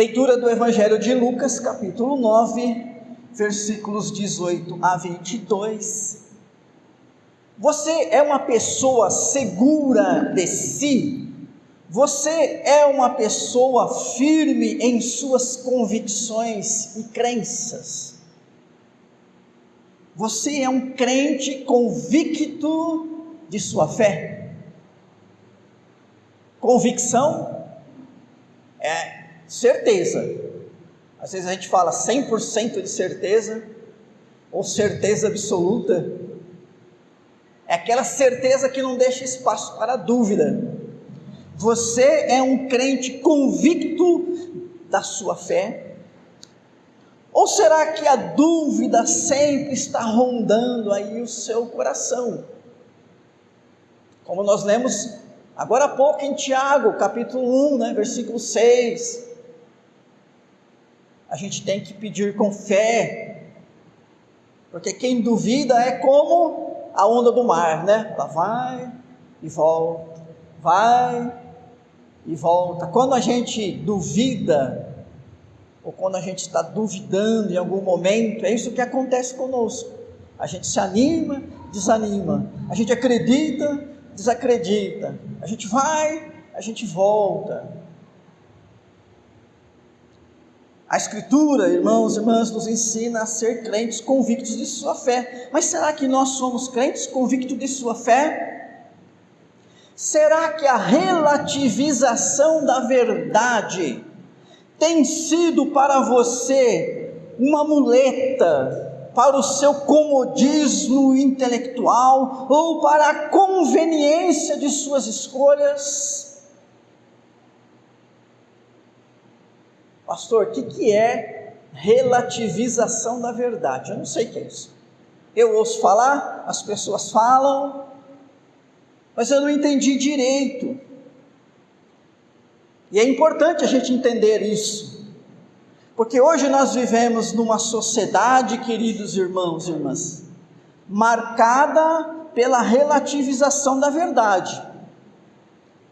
Leitura do Evangelho de Lucas, capítulo 9, versículos 18 a 22. Você é uma pessoa segura de si? Você é uma pessoa firme em suas convicções e crenças? Você é um crente convicto de sua fé? Convicção é certeza. Às vezes a gente fala 100% de certeza, ou certeza absoluta. É aquela certeza que não deixa espaço para dúvida. Você é um crente convicto da sua fé? Ou será que a dúvida sempre está rondando aí o seu coração? Como nós lemos agora há pouco em Tiago, capítulo 1, versículo 6. A gente tem que pedir com fé, porque quem duvida é como a onda do mar, Ela vai e volta, vai e volta. Quando a gente duvida, ou quando a gente está duvidando em algum momento, é isso que acontece conosco. A gente se anima, desanima, a gente acredita, desacredita, a gente vai, a gente volta. A Escritura, irmãos e irmãs, nos ensina a ser crentes convictos de sua fé. Mas será que nós somos crentes convictos de sua fé? Será que a relativização da verdade tem sido para você uma muleta para o seu comodismo intelectual ou para a conveniência de suas escolhas? Pastor, o que é relativização da verdade? Eu não sei o que é isso. Eu ouço falar, as pessoas falam, mas eu não entendi direito. E é importante a gente entender isso, porque hoje nós vivemos numa sociedade, queridos irmãos e irmãs, marcada pela relativização da verdade.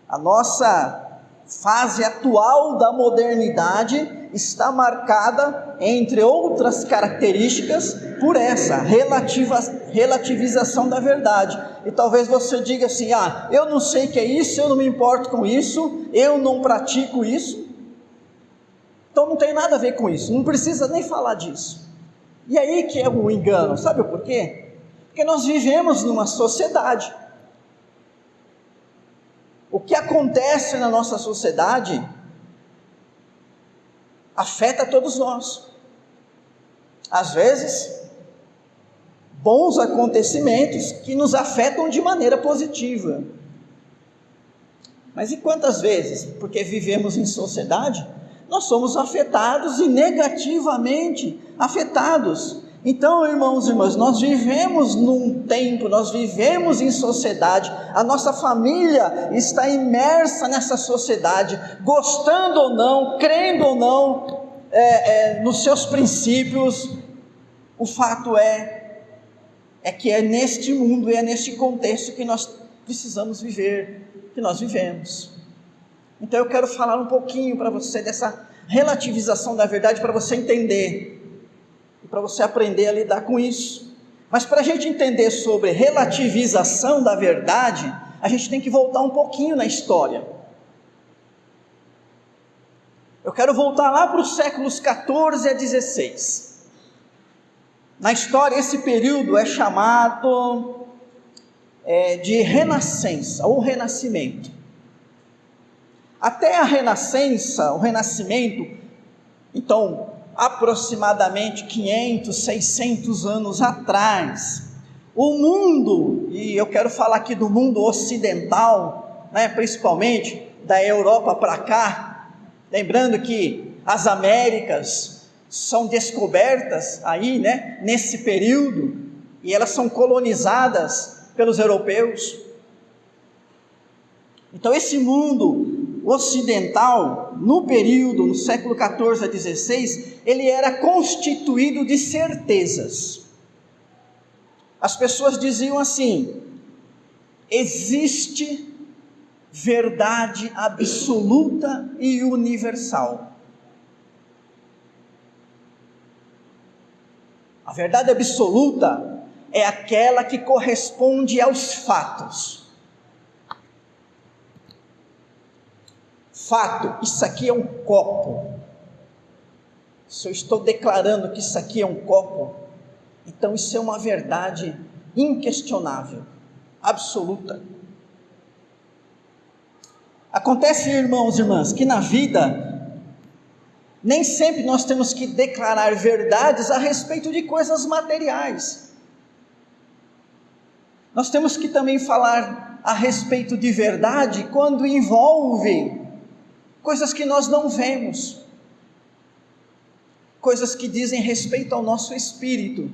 A nossa fase atual da modernidade está marcada, entre outras características, por essa relativização da verdade. E talvez você diga assim: eu não sei o que é isso, eu não me importo com isso, eu não pratico isso, então não tem nada a ver com isso, não precisa nem falar disso. E aí que é um engano, sabe por quê? Porque nós vivemos numa sociedade. O que acontece na nossa sociedade afeta todos nós. Às vezes, bons acontecimentos que nos afetam de maneira positiva. Mas e quantas vezes, porque vivemos em sociedade, nós somos afetados e negativamente afetados? Então, irmãos e irmãs, nós vivemos num tempo, nós vivemos em sociedade, a nossa família está imersa nessa sociedade, gostando ou não, crendo ou não, nos seus princípios. O fato é que é neste mundo, é neste contexto que nós precisamos viver, que nós vivemos. Então eu quero falar um pouquinho para você dessa relativização da verdade, para você entender, para você aprender a lidar com isso. Mas para a gente entender sobre relativização da verdade, a gente tem que voltar um pouquinho na história. Eu quero voltar lá para os séculos 14 a 16. Na história, esse período é chamado de Renascença, ou Renascimento. Até a Renascença, o Renascimento, então, aproximadamente 500, 600 anos atrás, o mundo, e eu quero falar aqui do mundo ocidental, principalmente da Europa para cá, lembrando que as Américas são descobertas aí, nesse período, e elas são colonizadas pelos europeus. Então esse mundo ocidental, no período, no século 14 a 16, ele era constituído de certezas. As pessoas diziam assim: existe verdade absoluta e universal. A verdade absoluta é aquela que corresponde aos fatos. Fato, isso aqui é um copo. Se eu estou declarando que isso aqui é um copo, então isso é uma verdade inquestionável, absoluta. Acontece, irmãos e irmãs, que na vida, nem sempre nós temos que declarar verdades a respeito de coisas materiais. Nós temos que também falar a respeito de verdade quando envolve coisas que nós não vemos, coisas que dizem respeito ao nosso espírito.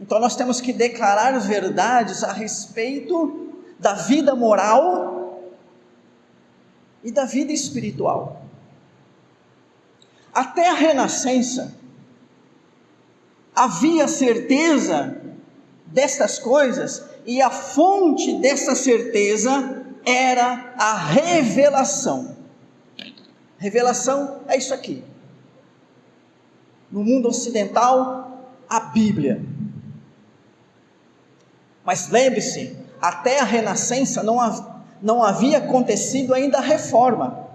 Então nós temos que declarar verdades a respeito da vida moral e da vida espiritual. Até a renascença, havia certeza destas coisas, e a fonte dessa certeza era a revelação. Revelação é isso aqui. No mundo ocidental, a Bíblia. Mas lembre-se, até a renascença não havia acontecido ainda a reforma.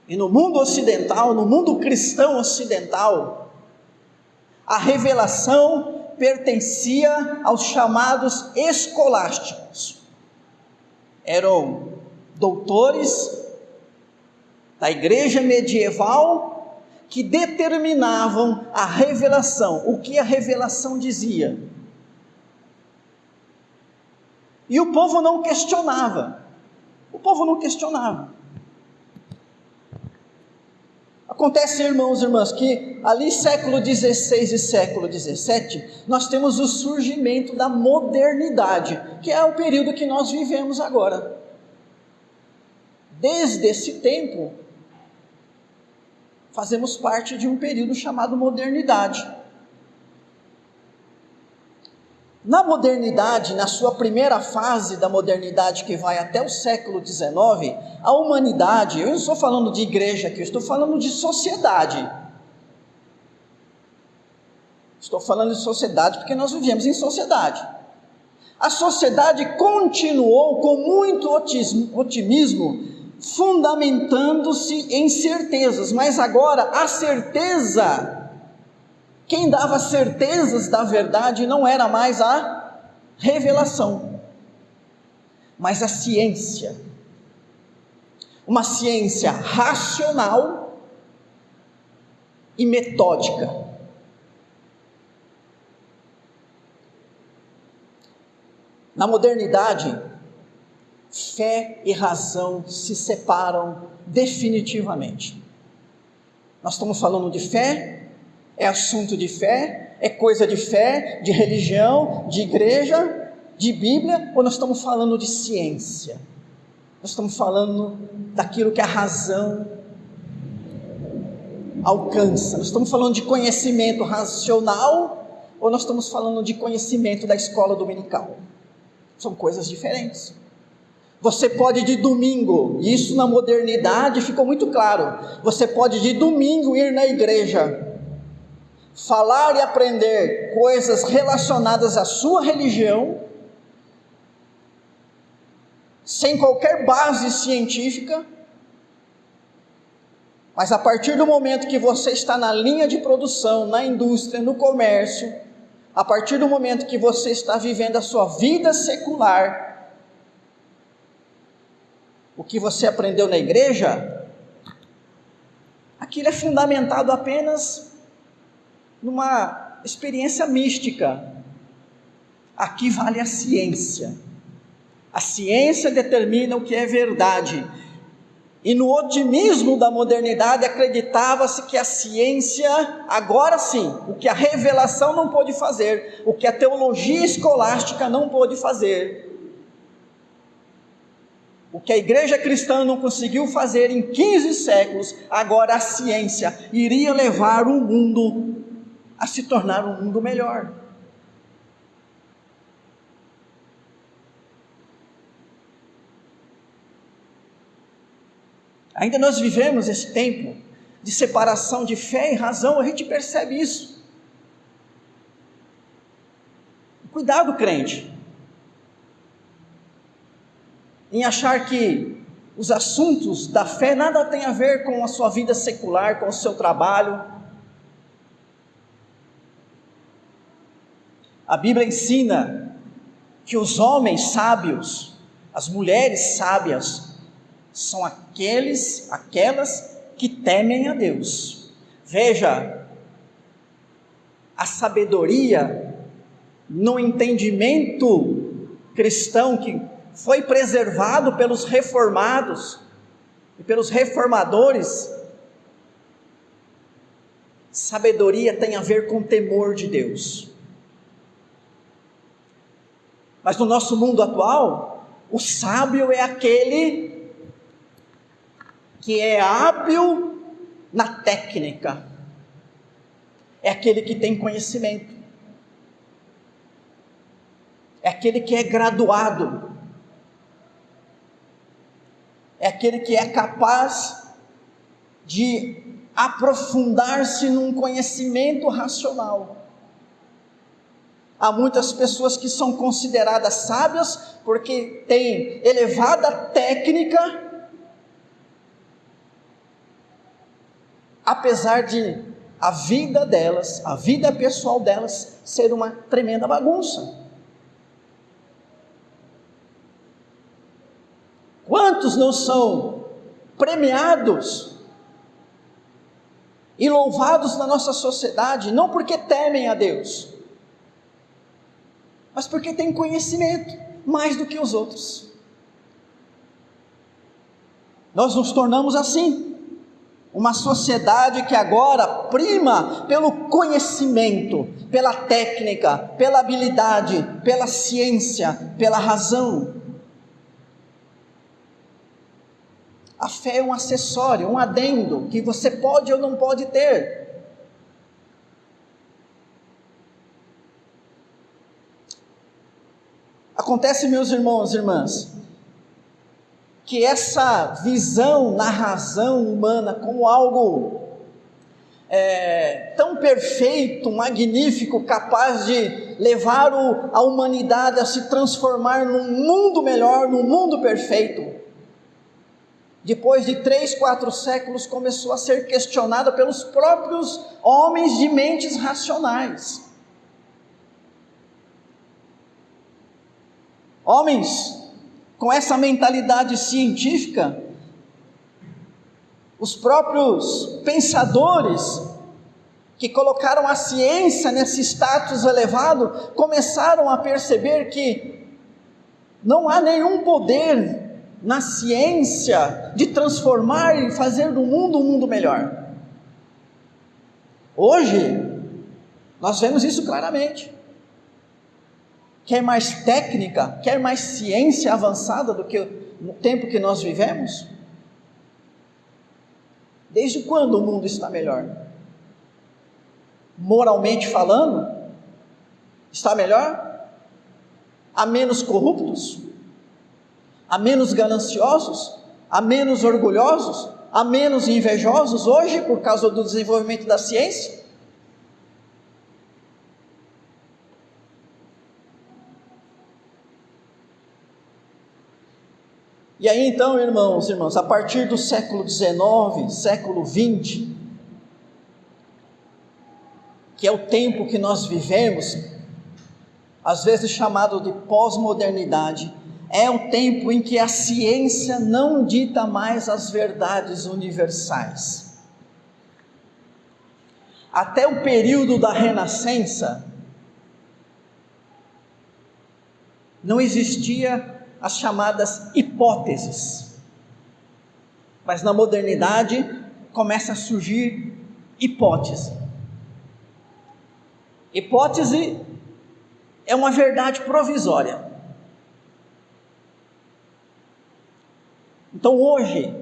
E no mundo ocidental, no mundo cristão ocidental, a revelação pertencia aos chamados escolásticos. Eram doutores da igreja medieval que determinavam a revelação, o que a revelação dizia. E o povo não questionava. Acontece, irmãos e irmãs, que ali século XVI e século XVII, nós temos o surgimento da modernidade, que é o período que nós vivemos agora. Desde esse tempo, fazemos parte de um período chamado modernidade. Na modernidade, na sua primeira fase da modernidade, que vai até o século XIX, a humanidade, eu não estou falando de igreja aqui, eu estou falando de sociedade. Estou falando de sociedade porque nós vivemos em sociedade. A sociedade continuou com muito otimismo, fundamentando-se em certezas, mas agora a certeza, quem dava certezas da verdade não era mais a revelação, mas a ciência. Uma ciência racional e metódica. Na modernidade, fé e razão se separam definitivamente. Nós estamos falando de fé, é assunto de fé, é coisa de fé, de religião, de igreja, de Bíblia, ou nós estamos falando de ciência? Nós estamos falando daquilo que a razão alcança. Nós estamos falando de conhecimento racional, ou nós estamos falando de conhecimento da escola dominical? São coisas diferentes. Você pode de domingo, e isso na modernidade ficou muito claro, você pode de domingo ir na igreja, falar e aprender coisas relacionadas à sua religião, sem qualquer base científica, mas a partir do momento que você está na linha de produção, na indústria, no comércio, a partir do momento que você está vivendo a sua vida secular, o que você aprendeu na igreja, aquilo é fundamentado apenas numa experiência mística. Aqui vale a ciência. A ciência determina o que é verdade. E no otimismo da modernidade acreditava-se que a ciência, agora sim, o que a revelação não pôde fazer, o que a teologia escolástica não pôde fazer, o que a igreja cristã não conseguiu fazer em 15 séculos, agora a ciência iria levar o mundo a se tornar um mundo melhor. Ainda nós vivemos esse tempo de separação de fé e razão, a gente percebe isso. Cuidado, crente, em achar que os assuntos da fé nada tem a ver com a sua vida secular, com o seu trabalho. A Bíblia ensina que os homens sábios, as mulheres sábias, são aquelas que temem a Deus. Veja, a sabedoria no entendimento cristão que foi preservado pelos reformados e pelos reformadores, sabedoria tem a ver com temor de Deus. Mas no nosso mundo atual, o sábio é aquele que é hábil na técnica, é aquele que tem conhecimento, é aquele que é graduado, é aquele que é capaz de aprofundar-se num conhecimento racional. Há muitas pessoas que são consideradas sábias porque têm elevada técnica, apesar de a vida delas, a vida pessoal delas, ser uma tremenda bagunça. Quantos não são premiados e louvados na nossa sociedade, não porque temem a Deus, mas porque têm conhecimento mais do que os outros. Nós nos tornamos assim, uma sociedade que agora prima pelo conhecimento, pela técnica, pela habilidade, pela ciência, pela razão. A fé é um acessório, um adendo, que você pode ou não pode ter. Acontece, meus irmãos e irmãs, que essa visão na razão humana como algo tão perfeito, magnífico, capaz de levar a humanidade a se transformar num mundo melhor, num mundo perfeito, depois de 3, 4 séculos começou a ser questionada pelos próprios homens de mentes racionais. Homens com essa mentalidade científica, os próprios pensadores que colocaram a ciência nesse status elevado, começaram a perceber que não há nenhum poder na ciência de transformar e fazer do mundo um mundo melhor. Hoje, nós vemos isso claramente. Quer mais técnica, quer mais ciência avançada do que no tempo que nós vivemos? Desde quando o mundo está melhor? Moralmente falando, está melhor? Há menos corruptos? Há menos gananciosos? Há menos orgulhosos? Há menos invejosos hoje por causa do desenvolvimento da ciência? E aí então, irmãos e irmãs, a partir do século XIX, século XX, que é o tempo que nós vivemos, às vezes chamado de pós-modernidade, é o tempo em que a ciência não dita mais as verdades universais. Até o período da Renascença, não existia as chamadas hipóteses, mas na modernidade começa a surgir hipótese. Hipótese é uma verdade provisória. Então hoje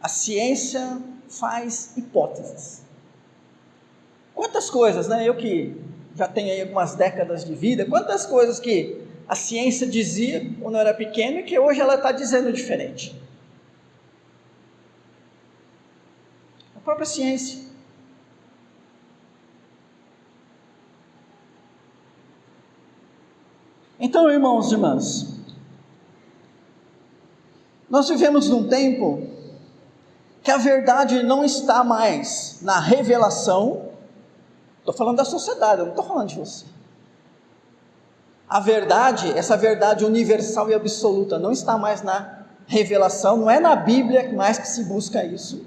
a ciência faz hipóteses. Quantas coisas, né? Eu que já tenho aí algumas décadas de vida, quantas coisas que a ciência dizia quando eu era pequeno e que hoje ela está dizendo diferente. própria ciência. Então, irmãos e irmãs, nós vivemos num tempo que a verdade não está mais na revelação. Estou falando da sociedade, eu não estou falando de você. A verdade, essa verdade universal e absoluta, não está mais na revelação, não é na Bíblia mais que se busca isso.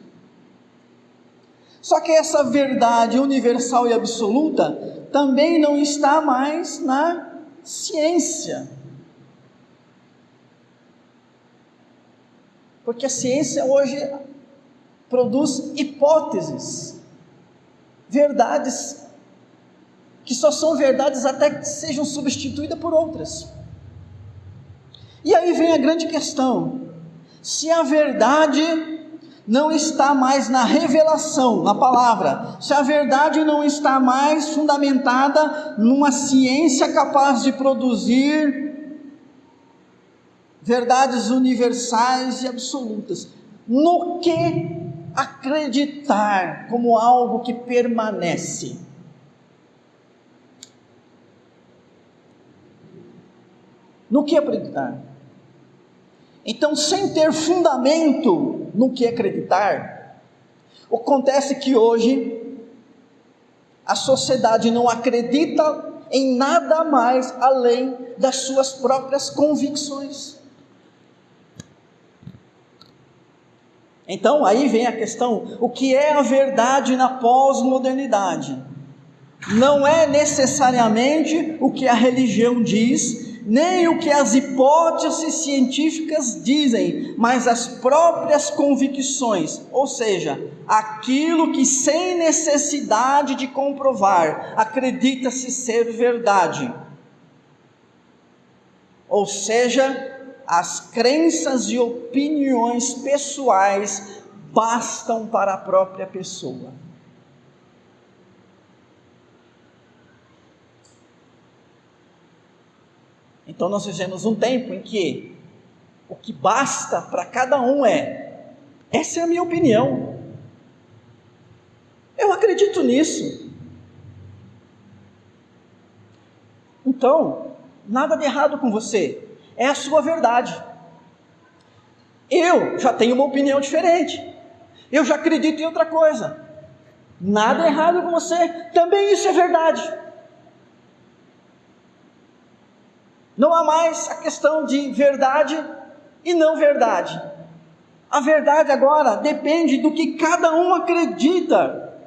Só que essa verdade universal e absoluta também não está mais na ciência. Porque a ciência hoje produz hipóteses, verdades, que só são verdades até que sejam substituídas por outras. E aí vem a grande questão: se a verdade não está mais na revelação, na palavra, se a verdade não está mais fundamentada numa ciência capaz de produzir verdades universais e absolutas, no que acreditar como algo que permanece? No que acreditar? Então, sem ter fundamento no que acreditar, acontece que hoje a sociedade não acredita em nada mais além das suas próprias convicções. Então, aí vem a questão: o que é a verdade na pós-modernidade? Não é necessariamente o que a religião diz, nem o que as hipóteses científicas dizem, mas as próprias convicções, ou seja, aquilo que sem necessidade de comprovar, acredita-se ser verdade. Ou seja, as crenças e opiniões pessoais bastam para a própria pessoa. Então nós vivemos um tempo em que o que basta para cada um essa é a minha opinião, eu acredito nisso, então nada de errado com você, é a sua verdade. Eu já tenho uma opinião diferente, eu já acredito em outra coisa, nada errado com você, também isso é verdade. Não há mais a questão de verdade e não verdade. A verdade agora depende do que cada um acredita,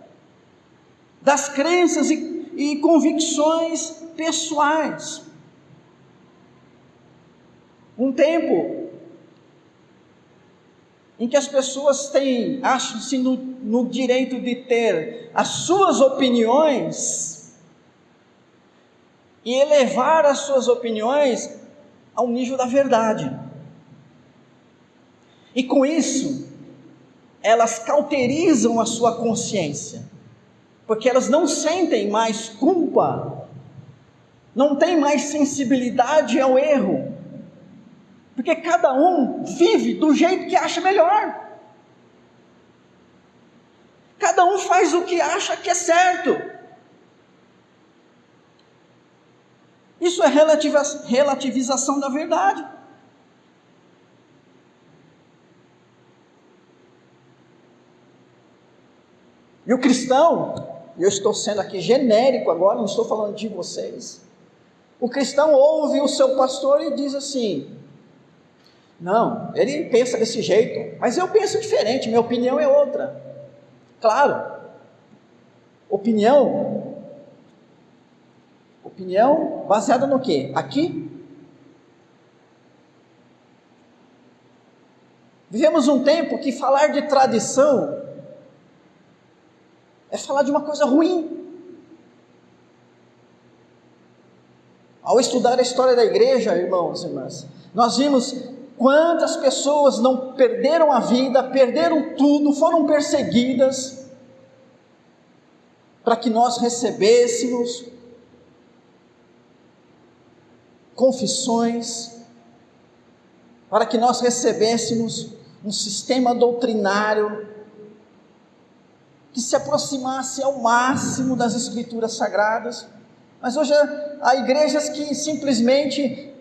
das crenças e convicções pessoais. Um tempo em que as pessoas acham-se no direito de ter as suas opiniões e elevar as suas opiniões ao nível da verdade. E com isso, elas cauterizam a sua consciência, porque elas não sentem mais culpa, não têm mais sensibilidade ao erro, porque cada um vive do jeito que acha melhor, cada um faz o que acha que é certo. Isso é relativização da verdade. E o cristão, eu estou sendo aqui genérico agora, não estou falando de vocês. O cristão ouve o seu pastor e diz assim: não, ele pensa desse jeito, mas eu penso diferente, minha opinião é outra. Claro, opinião baseada no quê? Aqui. Vivemos um tempo que falar de tradição é falar de uma coisa ruim. Ao estudar a história da igreja, irmãos e irmãs, nós vimos quantas pessoas não perderam a vida, perderam tudo, foram perseguidas, para que nós recebêssemos confissões, para que nós recebêssemos um sistema doutrinário que se aproximasse ao máximo das Escrituras Sagradas. Mas hoje há igrejas que simplesmente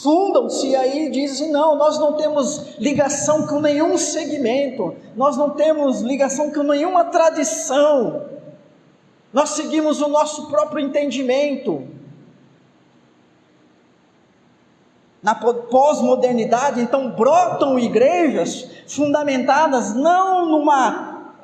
fundam-se aí e dizem: não, nós não temos ligação com nenhum segmento, nós não temos ligação com nenhuma tradição, nós seguimos o nosso próprio entendimento. Na pós-modernidade, então, brotam igrejas fundamentadas não numa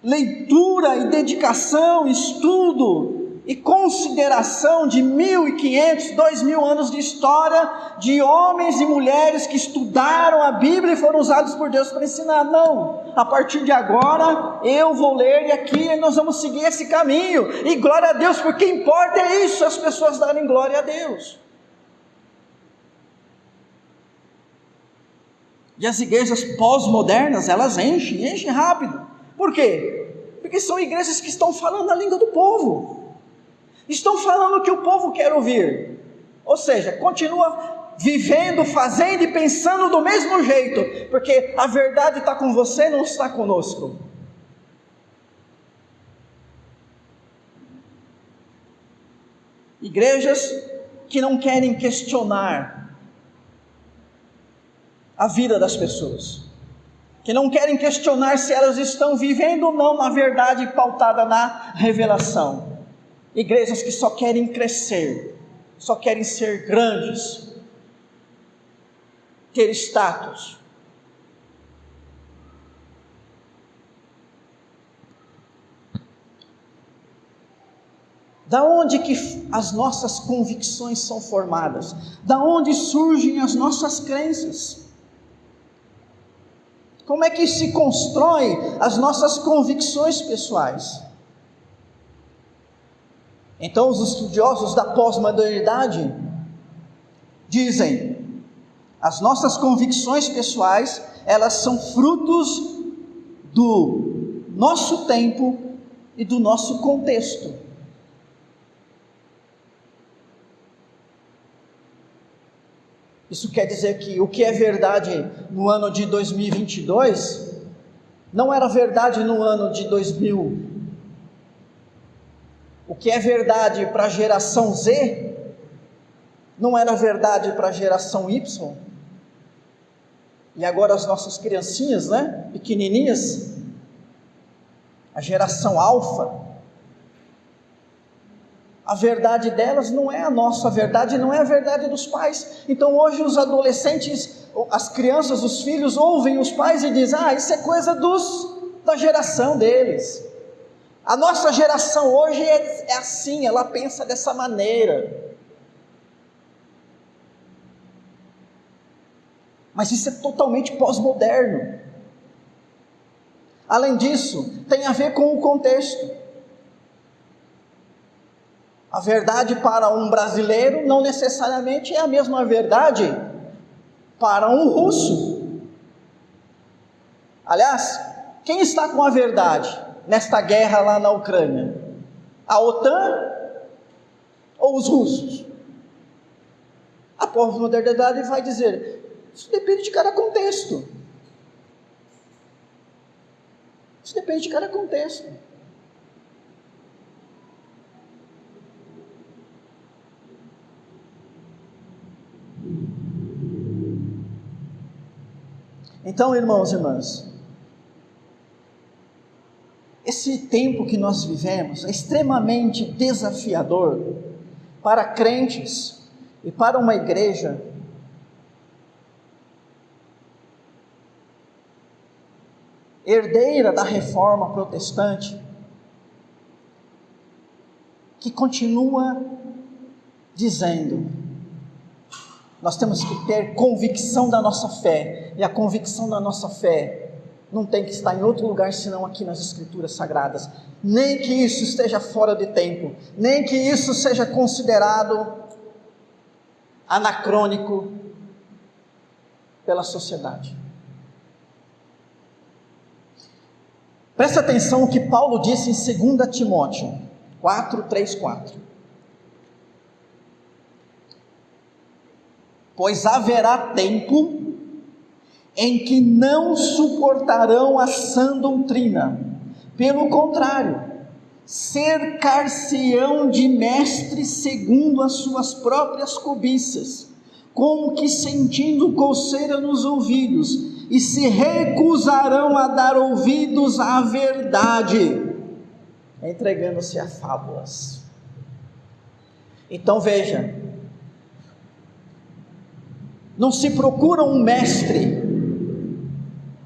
leitura e dedicação, estudo e consideração de 1.500, 2.000 anos de história, de homens e mulheres que estudaram a Bíblia e foram usados por Deus para ensinar. Não, a partir de agora eu vou ler e aqui nós vamos seguir esse caminho, e glória a Deus, porque importa é isso, as pessoas darem glória a Deus. E as igrejas pós-modernas, elas enchem rápido. Por quê? Porque são igrejas que estão falando a língua do povo, estão falando o que o povo quer ouvir, ou seja, continua vivendo, fazendo e pensando do mesmo jeito, porque a verdade está com você, não está conosco. Igrejas que não querem questionar a vida das pessoas, que não querem questionar se elas estão vivendo ou não na verdade pautada na revelação. Igrejas que só querem crescer, só querem ser grandes, ter status. Da onde que as nossas convicções são formadas? Da onde surgem as nossas crenças? Como é que se constrói as nossas convicções pessoais? Então, os estudiosos da pós-modernidade dizem: as nossas convicções pessoais, elas são frutos do nosso tempo e do nosso contexto. Isso quer dizer que o que é verdade no ano de 2022 não era verdade no ano de 2000. O que é verdade para a geração Z não era verdade para a geração Y. E agora as nossas criancinhas, pequenininhas, a geração alfa, a verdade delas não é a nossa verdade, não é a verdade dos pais. Então hoje os adolescentes, as crianças, os filhos ouvem os pais e dizem: isso é coisa da geração deles. A nossa geração hoje é assim, ela pensa dessa maneira. Mas isso é totalmente pós-moderno. Além disso, tem a ver com o contexto. A verdade para um brasileiro não necessariamente é a mesma verdade para um russo. Aliás, quem está com a verdade nesta guerra lá na Ucrânia? A OTAN ou os russos? A pós-modernidade vai dizer: isso depende de cada contexto. Isso depende de cada contexto. Então, irmãos e irmãs, esse tempo que nós vivemos é extremamente desafiador para crentes e para uma igreja herdeira da reforma protestante, que continua dizendo: nós temos que ter convicção da nossa fé, e a convicção da nossa fé não tem que estar em outro lugar senão aqui nas Escrituras Sagradas. Nem que isso esteja fora de tempo, nem que isso seja considerado anacrônico pela sociedade. Presta atenção no que Paulo disse em 2 Timóteo 4, 3, 4. Pois haverá tempo em que não suportarão a sã doutrina, Pelo contrário, cercar-se-ão de mestres segundo as suas próprias cobiças, como que sentindo coceira nos ouvidos, e se recusarão a dar ouvidos à verdade, entregando-se a fábulas. Então veja, não se procura um mestre,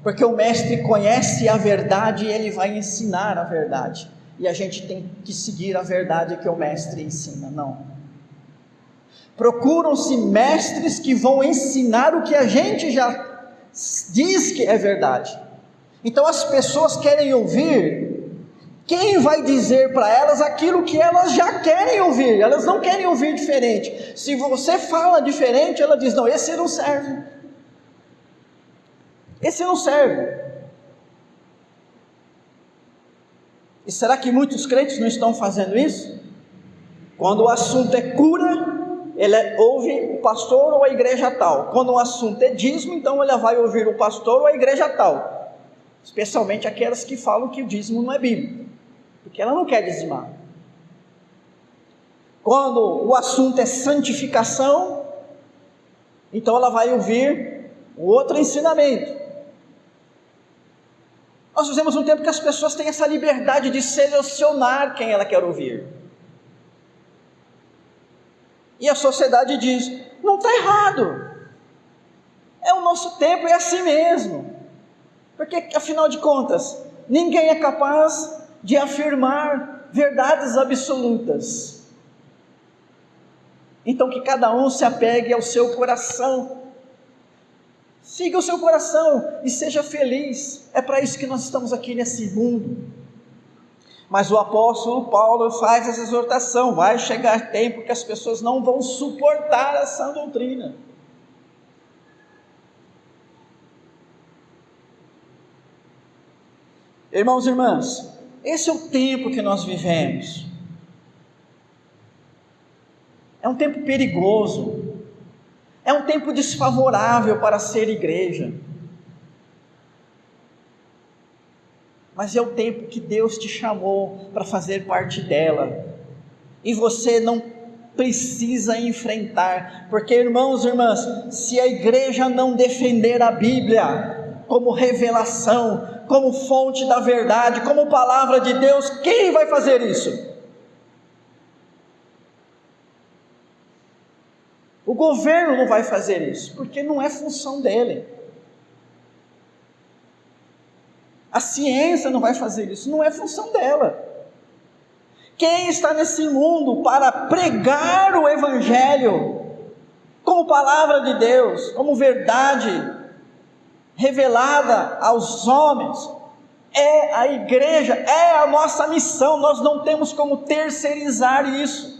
porque o mestre conhece a verdade e ele vai ensinar a verdade, e a gente tem que seguir a verdade que o mestre ensina. Não, procuram-se mestres que vão ensinar o que a gente já diz que é verdade. Então as pessoas querem ouvir quem vai dizer para elas aquilo que elas já querem ouvir. Elas não querem ouvir diferente. Se você fala diferente, ela diz: não, esse não serve, esse não serve. E será que muitos crentes não estão fazendo isso? Quando o assunto é cura, ele ouve o pastor ou a igreja tal. Quando o assunto é dízimo, então ele vai ouvir o pastor ou a igreja tal, especialmente aquelas que falam que o dízimo não é bíblico, porque ela não quer dizimar. Quando o assunto é santificação, então ela vai ouvir o outro ensinamento. Nós vivemos um tempo que as pessoas têm essa liberdade de selecionar quem ela quer ouvir, e a sociedade diz: não está errado, é o nosso tempo, é assim mesmo, porque afinal de contas, ninguém é capaz de afirmar verdades absolutas. Então que cada um se apegue ao seu coração, siga o seu coração e seja feliz. É para isso que nós estamos aqui nesse mundo. Mas o apóstolo Paulo faz essa exortação: vai chegar tempo que as pessoas não vão suportar essa doutrina. Irmãos e irmãs, esse é o tempo que nós vivemos. É um tempo perigoso, é um tempo desfavorável para ser igreja, mas é o tempo que Deus te chamou para fazer parte dela, e você não precisa enfrentar, porque irmãos e irmãs, se a igreja não defender a Bíblia como revelação, como fonte da verdade, como palavra de Deus, quem vai fazer isso? O governo não vai fazer isso, porque não é função dele. A ciência não vai fazer isso, não é função dela. Quem está nesse mundo para pregar o Evangelho como palavra de Deus, como verdade revelada aos homens, é a igreja, é a nossa missão. Nós não temos como terceirizar isso.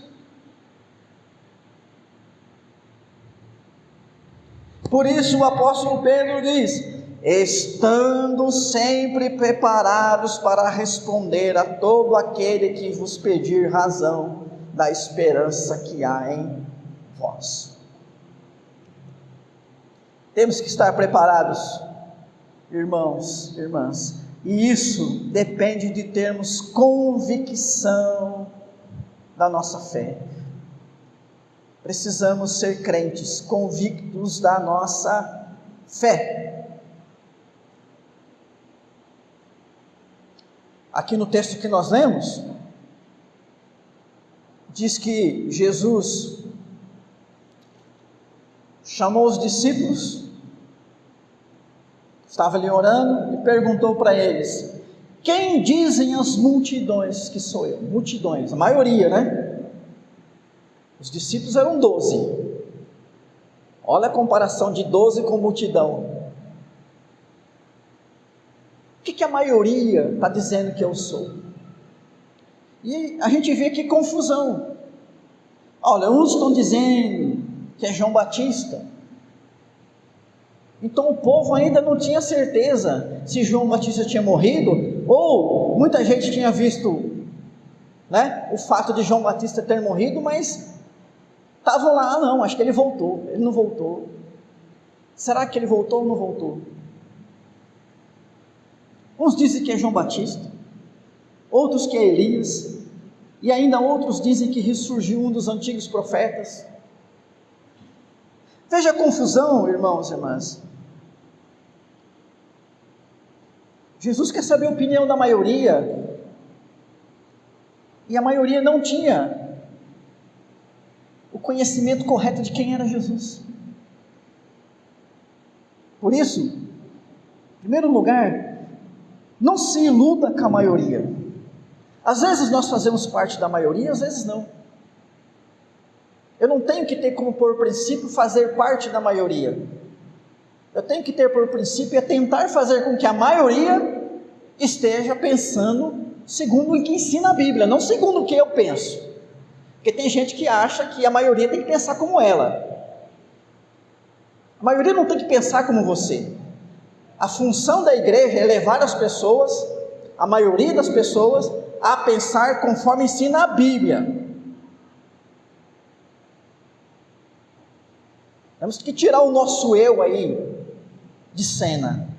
Por isso o apóstolo Pedro diz: estando sempre preparados para responder a todo aquele que vos pedir razão da esperança que há em vós. Temos que estar preparados, irmãos, irmãs, e isso depende de termos convicção da nossa fé. Precisamos ser crentes convictos da nossa fé. Aqui no texto que nós lemos, diz que Jesus chamou os discípulos, estava ali orando e perguntou para eles: quem dizem as multidões que sou eu? Multidões, a maioria, né? Os discípulos eram 12. Olha a comparação de 12 com multidão. O que a maioria está dizendo que eu sou? E a gente vê que confusão. Olha, uns estão dizendo que é João Batista. Então o povo ainda não tinha certeza se João Batista tinha morrido, ou muita gente tinha visto, né, o fato de João Batista ter morrido, mas estavam lá: não, acho que ele voltou, ele não voltou. Será que ele voltou ou não voltou? Uns dizem que é João Batista, outros que é Elias, e ainda outros dizem que ressurgiu um dos antigos profetas. Veja a confusão, irmãos e irmãs. Jesus quer saber a opinião da maioria, e a maioria não tinha o conhecimento correto de quem era Jesus. Por isso, em primeiro lugar, não se iluda com a maioria. Às vezes nós fazemos parte da maioria, às vezes não. Eu não tenho que ter como por princípio fazer parte da maioria. Eu tenho que ter por princípio tentar fazer com que a maioria esteja pensando segundo o que ensina a Bíblia, não segundo o que eu penso. Porque tem gente que acha que a maioria tem que pensar como ela. A maioria não tem que pensar como você. A função da igreja é levar as pessoas, a maioria das pessoas, a pensar conforme ensina a Bíblia. Temos que tirar o nosso eu aí de cena.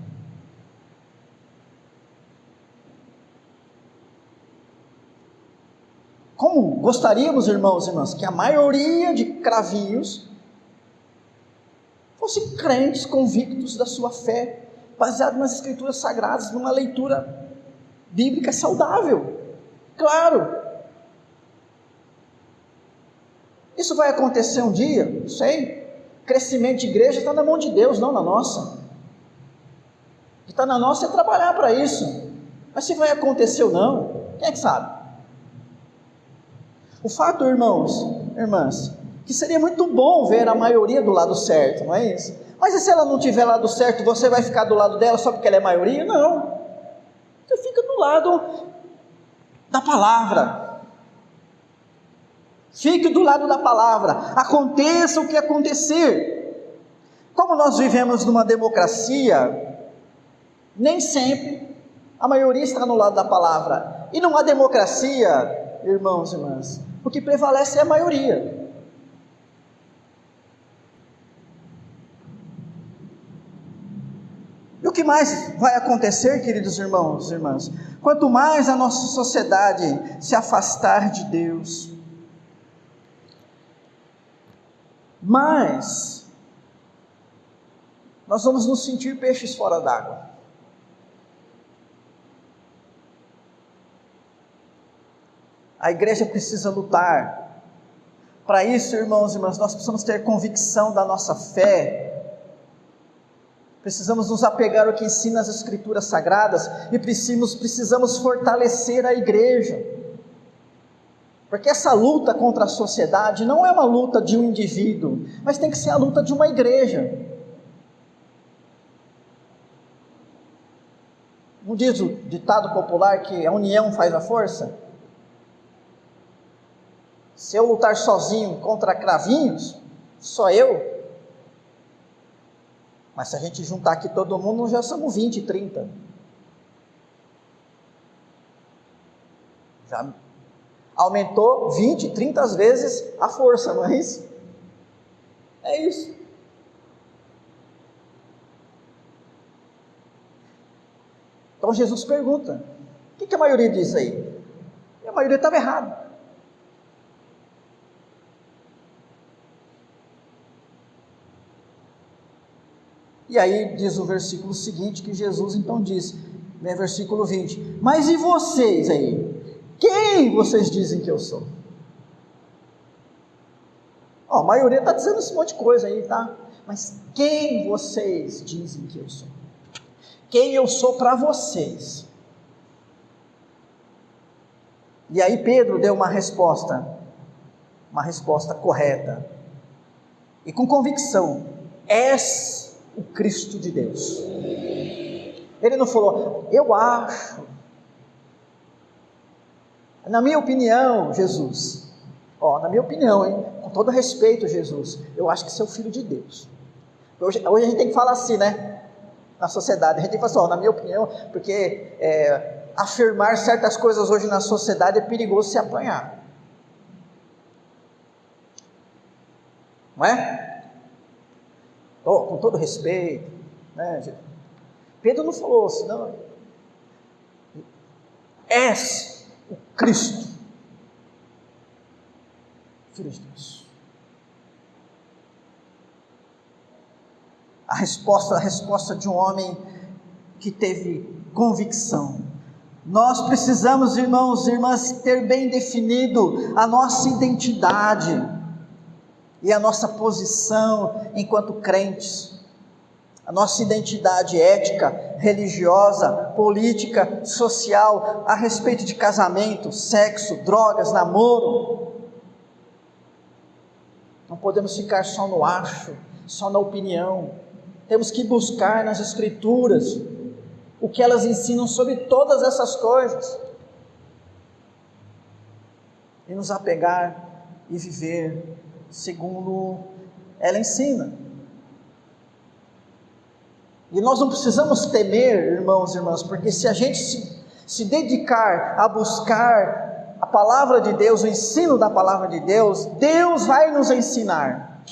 Como gostaríamos, irmãos e irmãs, que a maioria de cravinhos fossem crentes convictos da sua fé, baseados nas escrituras sagradas, numa leitura bíblica saudável. Claro. Isso vai acontecer um dia? Não sei. Crescimento de igreja está na mão de Deus, não na nossa. O que está na nossa é trabalhar para isso. Mas se vai acontecer ou não, quem é que sabe? O fato, irmãos, irmãs, que seria muito bom ver a maioria do lado certo, não é isso? Mas e se ela não tiver lado certo, você vai ficar do lado dela só porque ela é maioria? Não. Você fica do lado da palavra. Fique do lado da palavra. Aconteça o que acontecer. Como nós vivemos numa democracia, nem sempre a maioria está no lado da palavra. E numa democracia, irmãos e irmãs, o que prevalece é a maioria. E o que mais vai acontecer, queridos irmãos e irmãs? Quanto mais a nossa sociedade se afastar de Deus, mais nós vamos nos sentir peixes fora d'água. A igreja precisa lutar. Para isso, irmãos e irmãs, nós precisamos ter convicção da nossa fé. Precisamos nos apegar ao que ensina as escrituras sagradas e precisamos fortalecer a igreja. Porque essa luta contra a sociedade não é uma luta de um indivíduo, mas tem que ser a luta de uma igreja. Não diz o ditado popular que a união faz a força? Se eu lutar sozinho contra cravinhos, só eu. Mas se a gente juntar aqui todo mundo, nós já somos 20, 30. Já aumentou 20, 30 vezes a força, não é isso? É isso. Então Jesus pergunta, o que a maioria diz aí? E a maioria estava errada. E aí diz o versículo seguinte, que Jesus então diz, né, versículo 20, mas e vocês aí? Quem vocês dizem que eu sou? A maioria está dizendo esse monte de coisa aí, tá? Mas quem vocês dizem que eu sou? Quem eu sou para vocês? E aí Pedro deu uma resposta correta, e com convicção, és o Cristo de Deus. Ele não falou, eu acho, na minha opinião, Jesus, na minha opinião, hein, com todo respeito, Jesus, eu acho que você é o Filho de Deus. Hoje a gente tem que falar assim, né, na sociedade, a gente tem que falar assim, na minha opinião, porque afirmar certas coisas hoje na sociedade é perigoso se apanhar, não é? Com todo respeito, né? Pedro não falou assim, não, és Cristo, Filho de Deus. A resposta de um homem que teve convicção. Nós precisamos, irmãos e irmãs, ter bem definido a nossa identidade e a nossa posição enquanto crentes. A nossa identidade ética, religiosa, política, social, a respeito de casamento, sexo, drogas, namoro. Não podemos ficar só no acho, só na opinião. Temos que buscar nas Escrituras o que elas ensinam sobre todas essas coisas e nos apegar e viver segundo ela ensina. E nós não precisamos temer, irmãos e irmãs, porque se a gente se dedicar a buscar a palavra de Deus, o ensino da palavra de Deus, Deus vai nos ensinar.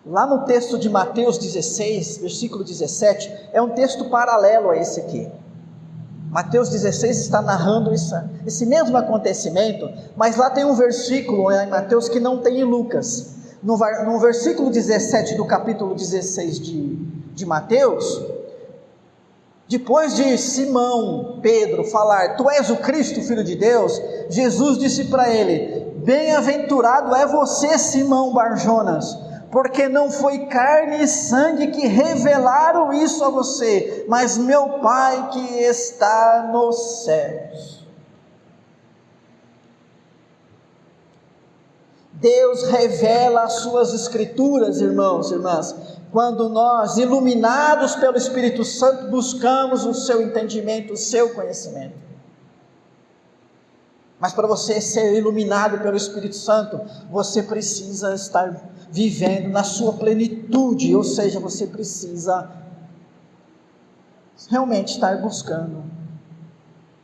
Lá no texto de Mateus 16, versículo 17, é um texto paralelo a esse aqui. Mateus 16 está narrando esse mesmo acontecimento, mas lá tem um versículo em Mateus que não tem em Lucas. No versículo 17 do capítulo 16 de Mateus, depois de Simão, Pedro, falar, tu és o Cristo, Filho de Deus, Jesus disse para ele, bem-aventurado é você, Simão Barjonas, porque não foi carne e sangue que revelaram isso a você, mas meu Pai que está nos céus. Deus revela as suas Escrituras, irmãos e irmãs, quando nós, iluminados pelo Espírito Santo, buscamos o seu entendimento, o seu conhecimento. Mas para você ser iluminado pelo Espírito Santo, você precisa estar vivendo na sua plenitude, ou seja, você precisa realmente estar buscando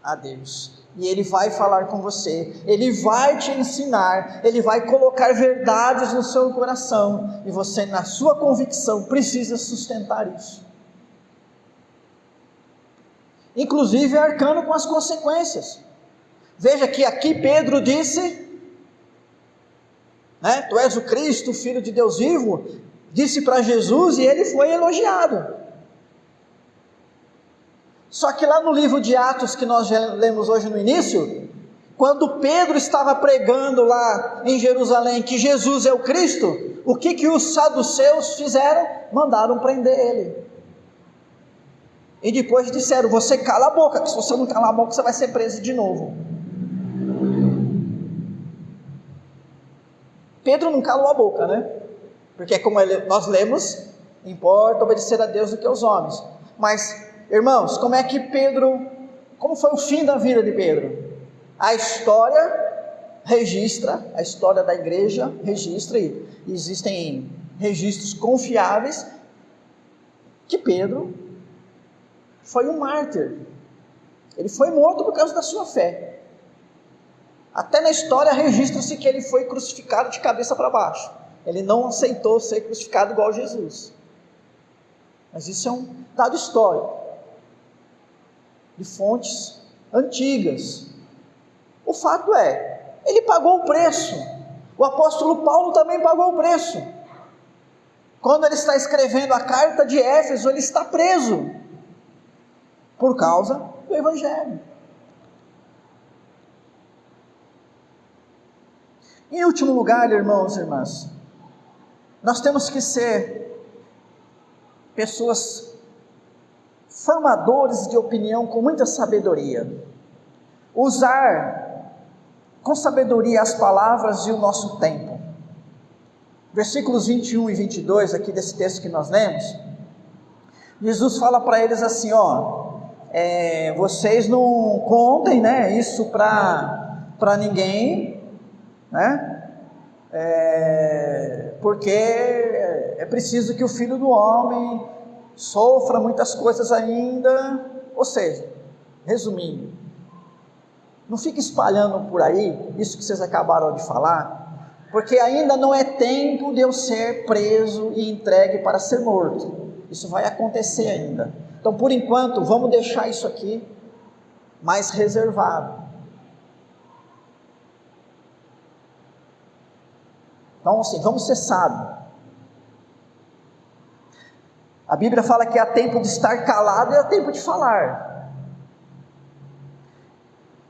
a Deus. E Ele vai falar com você, Ele vai te ensinar, Ele vai colocar verdades no seu coração, e você, na sua convicção, precisa sustentar isso, inclusive arcando com as consequências. Veja que aqui Pedro disse, tu és o Cristo, Filho de Deus vivo, disse para Jesus, e ele foi elogiado. Só que lá no livro de Atos, que nós já lemos hoje no início, quando Pedro estava pregando lá em Jerusalém, que Jesus é o Cristo, o que os saduceus fizeram? Mandaram prender ele. E depois disseram, você cala a boca, que se você não calar a boca, você vai ser preso de novo. Pedro não calou a boca, né? Porque como nós lemos, importa obedecer a Deus do que aos homens. Mas, irmãos, como foi o fim da vida de Pedro? A história registra, a história da igreja registra, e existem registros confiáveis, que Pedro foi um mártir. Ele foi morto por causa da sua fé. Até na história registra-se que ele foi crucificado de cabeça para baixo. Ele não aceitou ser crucificado igual a Jesus. Mas isso é um dado histórico, de fontes antigas. O fato é, ele pagou o preço. O apóstolo Paulo também pagou o preço. Quando ele está escrevendo a carta de Éfeso, ele está preso por causa do Evangelho. Em último lugar, irmãos e irmãs, nós temos que ser pessoas formadores de opinião com muita sabedoria. Usar com sabedoria as palavras e o nosso tempo. Versículos 21 e 22 aqui desse texto que nós lemos, Jesus fala para eles assim, vocês não contem, isso para ninguém, porque é preciso que o Filho do Homem sofra muitas coisas ainda. Ou seja, resumindo, não fique espalhando por aí isso que vocês acabaram de falar, porque ainda não é tempo de eu ser preso e entregue para ser morto. Isso vai acontecer ainda. Então, por enquanto, vamos deixar isso aqui mais reservado. Então, assim, vamos ser sábios. A Bíblia fala que há tempo de estar calado e há tempo de falar.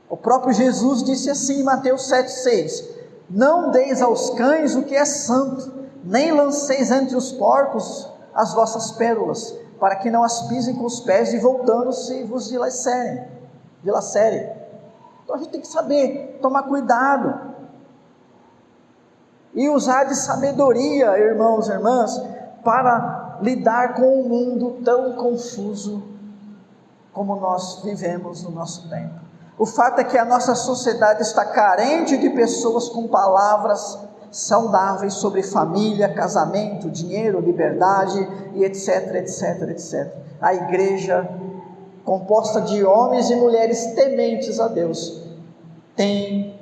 O próprio Jesus disse assim em Mateus 7,6: não deis aos cães o que é santo, nem lanceis entre os porcos as vossas pérolas, para que não as pisem com os pés e voltando-se vos dilacerem. Então a gente tem que saber, tomar cuidado, e usar de sabedoria, irmãos e irmãs, para lidar com um mundo tão confuso como nós vivemos no nosso tempo. O fato é que a nossa sociedade está carente de pessoas com palavras saudáveis sobre família, casamento, dinheiro, liberdade e etc, etc, etc. A igreja, composta de homens e mulheres tementes a Deus, tem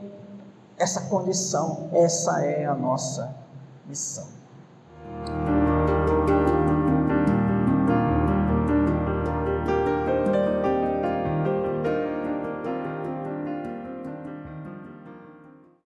essa condição. Essa é a nossa missão.